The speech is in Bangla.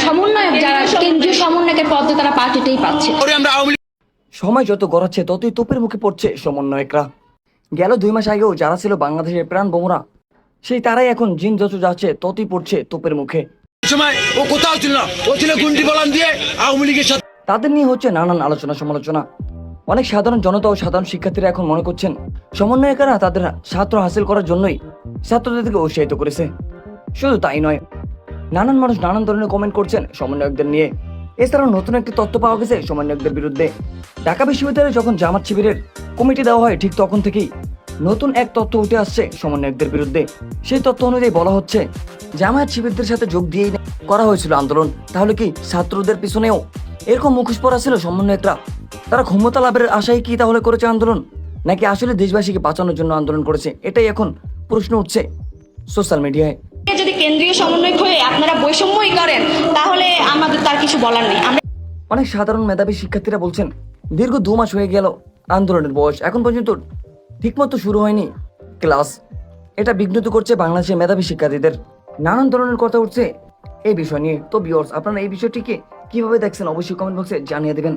সমন্বয়ক যারা কেন্দ্রীয় সমন্বয়কের পদে তারা পার্টিতেই পাচ্ছে। সময় যত গড়াচ্ছে ততই তোপের মুখে পড়ছে সমন্বয়করা। গেল 2 মাস আগেও যারা ছিল বাংলাদেশের প্রাণ বোমরা, সেই তারাই এখন জিন যত যাচ্ছে ততই পড়ছে তোপের মুখে। সময় ও কোথাও ছিল না, ও ছিল গুন্ডি বলান দিয়ে আওয়ামী লীগের সাথে। তাদের নিয়ে হচ্ছে নানান আলোচনা সমালোচনা। অনেক সাধারণ জনতা ও সাধারণ শিক্ষার্থীরা এখন মনে করছেন সমন্বয়কেরা তাদের ছাত্র হাসিল করার জন্যই ছাত্রদেরকে উৎসাহিত করেছে। শুধু তাই নয়, নানান মানুষ নানান ধরনের কমেন্ট করছেন সমন্বয়কদের নিয়ে। এছাড়াও নতুন একটি তথ্য পাওয়া গেছে সমন্বয়কদের বিরুদ্ধে। ঢাকা বিশ্ববিদ্যালয়ে যখন জামাত শিবিরের কমিটি দেওয়া হয় ঠিক তখন থেকেই নতুন এক তথ্য উঠে আসছে সমন্বয়কদের বিরুদ্ধে। সেই তথ্য অনুযায়ী বলা হচ্ছে জামায়াত শিবিরদের সাথে যোগ দিয়েই করা হয়েছিল আন্দোলন। তাহলে কি ছাত্রদের পিছনেও এরকম মুখোশ পরা ছিল সমন্বয়করা? তারা ক্ষমতা লাভের আশায় কি তাহলে করেছে আন্দোলন, নাকি আসলে দেশবাসীকে বাঁচানোর জন্য আন্দোলন করেছে? এটাই এখন প্রশ্ন উঠছে সোশ্যাল মিডিয়ায়। যদি কেন্দ্রীয় সমন্বয়ক হয়ে আপনারা বৈষম্যই করেন তাহলে আমাদের তার কিছু বলার নেই। অনেক সাধারণ মেধাবী শিক্ষার্থীরা বলছেন দীর্ঘ 2 মাস হয়ে গেল আন্দোলনের বয়স, এখন পর্যন্ত ঠিকমতো শুরু হয়নি ক্লাস। এটা বিঘ্নিত করছে বাংলাদেশের মেধাবী শিক্ষার্থীদের। নানান ধরনের কথা উঠছে এই বিষয় নিয়ে। তো ভিউয়ার্স, আপনারা এই বিষয়টিকে কিভাবে দেখছেন অবশ্যই কমেন্ট বক্সে জানিয়ে দেবেন।